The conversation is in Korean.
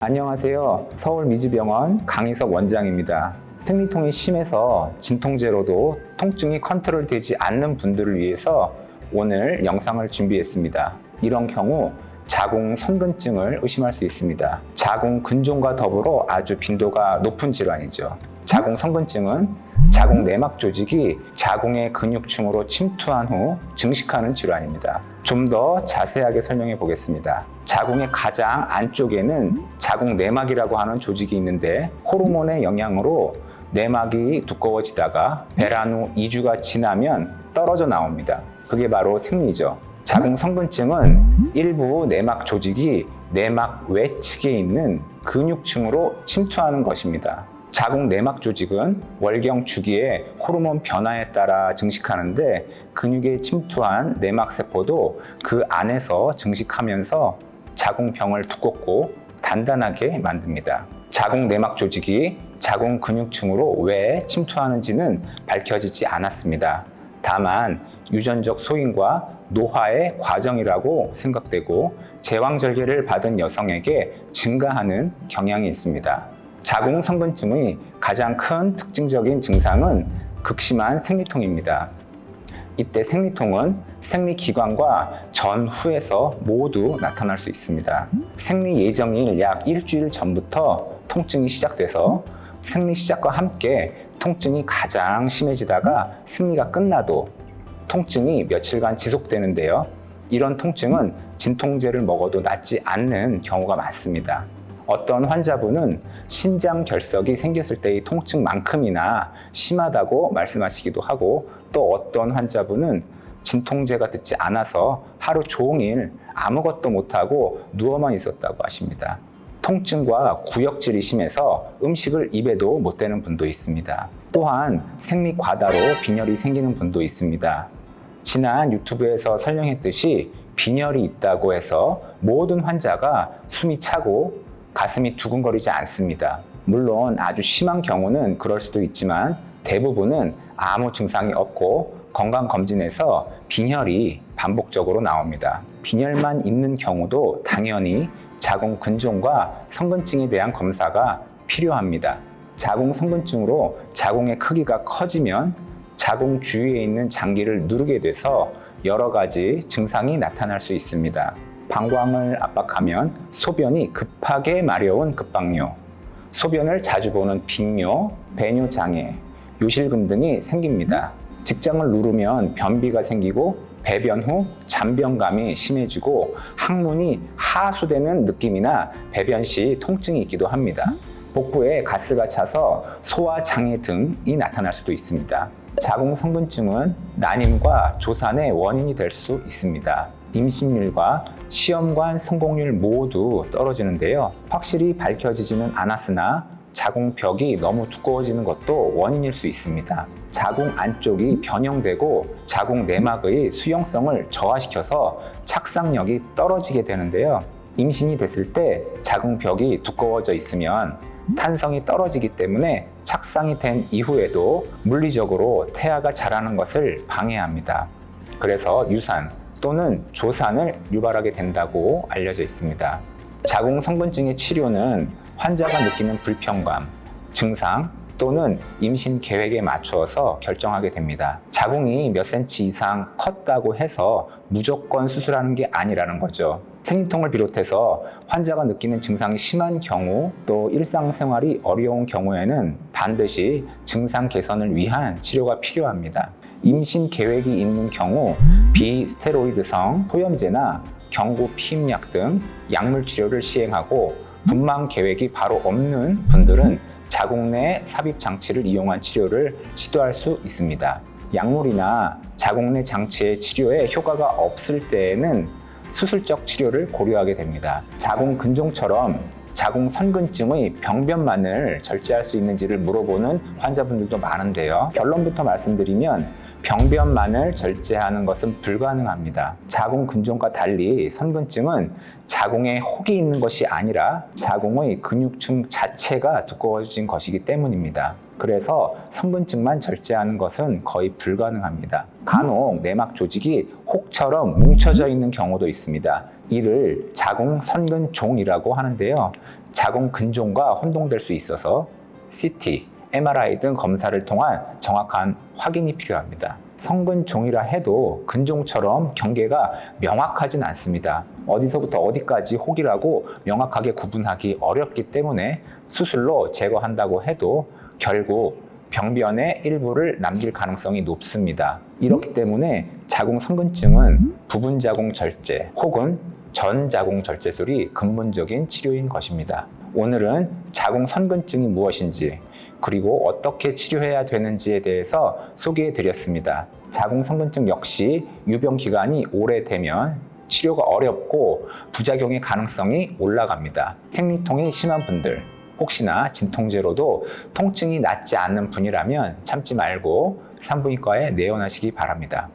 안녕하세요. 서울미주병원 강희석 원장입니다. 생리통이 심해서 진통제로도 통증이 컨트롤되지 않는 분들을 위해서 오늘 영상을 준비했습니다. 이런 경우 자궁선근증을 의심할 수 있습니다. 자궁근종과 더불어 아주 빈도가 높은 질환이죠. 자궁선근증은 자궁 내막 조직이 자궁의 근육층으로 침투한 후 증식하는 질환입니다. 좀 더 자세하게 설명해 보겠습니다. 자궁의 가장 안쪽에는 자궁 내막이라고 하는 조직이 있는데 호르몬의 영향으로 내막이 두꺼워지다가 배란 후 2주가 지나면 떨어져 나옵니다. 그게 바로 생리죠. 자궁선근증은 일부 내막 조직이 내막 외측에 있는 근육층으로 침투하는 것입니다. 자궁 내막 조직은 월경 주기에 호르몬 변화에 따라 증식하는데 근육에 침투한 내막 세포도 그 안에서 증식하면서 자궁병을 두껍고 단단하게 만듭니다. 자궁 내막 조직이 자궁 근육층으로 왜 침투하는지는 밝혀지지 않았습니다. 다만 유전적 소인과 노화의 과정이라고 생각되고 제왕절개를 받은 여성에게 증가하는 경향이 있습니다. 자궁선근증의 가장 큰 특징적인 증상은 극심한 생리통입니다. 이때 생리통은 생리기간과 전후에서 모두 나타날 수 있습니다. 생리 예정일 약 일주일 전부터 통증이 시작돼서 생리 시작과 함께 통증이 가장 심해지다가 생리가 끝나도 통증이 며칠간 지속되는데요. 이런 통증은 진통제를 먹어도 낫지 않는 경우가 많습니다. 어떤 환자분은 신장 결석이 생겼을 때의 통증만큼이나 심하다고 말씀하시기도 하고 또 어떤 환자분은 진통제가 듣지 않아서 하루 종일 아무것도 못하고 누워만 있었다고 하십니다. 통증과 구역질이 심해서 음식을 입에도 못 대는 분도 있습니다. 또한 생리 과다로 빈혈이 생기는 분도 있습니다. 지난 유튜브에서 설명했듯이 빈혈이 있다고 해서 모든 환자가 숨이 차고 가슴이 두근거리지 않습니다. 물론 아주 심한 경우는 그럴 수도 있지만 대부분은 아무 증상이 없고 건강검진에서 빈혈이 반복적으로 나옵니다. 빈혈만 있는 경우도 당연히 자궁근종과 선근증에 대한 검사가 필요합니다. 자궁선근증으로 자궁의 크기가 커지면 자궁 주위에 있는 장기를 누르게 돼서 여러 가지 증상이 나타날 수 있습니다. 방광을 압박하면 소변이 급하게 마려운 급박뇨, 소변을 자주 보는 빈뇨, 배뇨장애, 요실금 등이 생깁니다. 직장을 누르면 변비가 생기고 배변 후 잔변감이 심해지고 항문이 하수되는 느낌이나 배변 시 통증이 있기도 합니다. 복부에 가스가 차서 소화장애 등이 나타날 수도 있습니다. 자궁선근증은 난임과 조산의 원인이 될 수 있습니다. 임신율과 시험관 성공률 모두 떨어지는데요. 확실히 밝혀지지는 않았으나 자궁벽이 너무 두꺼워지는 것도 원인일 수 있습니다. 자궁 안쪽이 변형되고 자궁 내막의 수용성을 저하시켜서 착상력이 떨어지게 되는데요. 임신이 됐을 때 자궁벽이 두꺼워져 있으면 탄성이 떨어지기 때문에 착상이 된 이후에도 물리적으로 태아가 자라는 것을 방해합니다. 그래서 유산 또는 조산을 유발하게 된다고 알려져 있습니다. 자궁선근증의 치료는 환자가 느끼는 불편감, 증상 또는 임신 계획에 맞추어서 결정하게 됩니다. 자궁이 몇 cm 이상 컸다고 해서 무조건 수술하는 게 아니라는 거죠. 생리통을 비롯해서 환자가 느끼는 증상이 심한 경우 또 일상생활이 어려운 경우에는 반드시 증상 개선을 위한 치료가 필요합니다. 임신 계획이 있는 경우 비스테로이드성 소염제나 경구 피임약 등 약물 치료를 시행하고 분만 계획이 바로 없는 분들은 자궁 내 삽입 장치를 이용한 치료를 시도할 수 있습니다. 약물이나 자궁 내 장치의 치료에 효과가 없을 때에는 수술적 치료를 고려하게 됩니다. 자궁근종처럼 자궁선근증의 병변만을 절제할 수 있는지를 물어보는 환자분들도 많은데요. 결론부터 말씀드리면 병변만을 절제하는 것은 불가능합니다. 자궁근종과 달리 선근증은 자궁에 혹이 있는 것이 아니라 자궁의 근육층 자체가 두꺼워진 것이기 때문입니다. 그래서 선근증만 절제하는 것은 거의 불가능합니다. 간혹 내막 조직이 혹처럼 뭉쳐져 있는 경우도 있습니다. 이를 자궁선근종이라고 하는데요. 자궁 근종과 혼동될 수 있어서 CT, MRI 등 검사를 통한 정확한 확인이 필요합니다. 성근종이라 해도 근종처럼 경계가 명확하진 않습니다. 어디서부터 어디까지 혹이라고 명확하게 구분하기 어렵기 때문에 수술로 제거한다고 해도 결국 병변의 일부를 남길 가능성이 높습니다. 이렇기 때문에 자궁성근증은 부분자궁절제 혹은 전자궁절제술이 근본적인 치료인 것입니다. 오늘은 자궁선근증이 무엇인지 그리고 어떻게 치료해야 되는지에 대해서 소개해 드렸습니다. 자궁선근증 역시 유병 기간이 오래되면 치료가 어렵고 부작용의 가능성이 올라갑니다. 생리통이 심한 분들, 혹시나 진통제로도 통증이 낫지 않는 분이라면 참지 말고 산부인과에 내원하시기 바랍니다.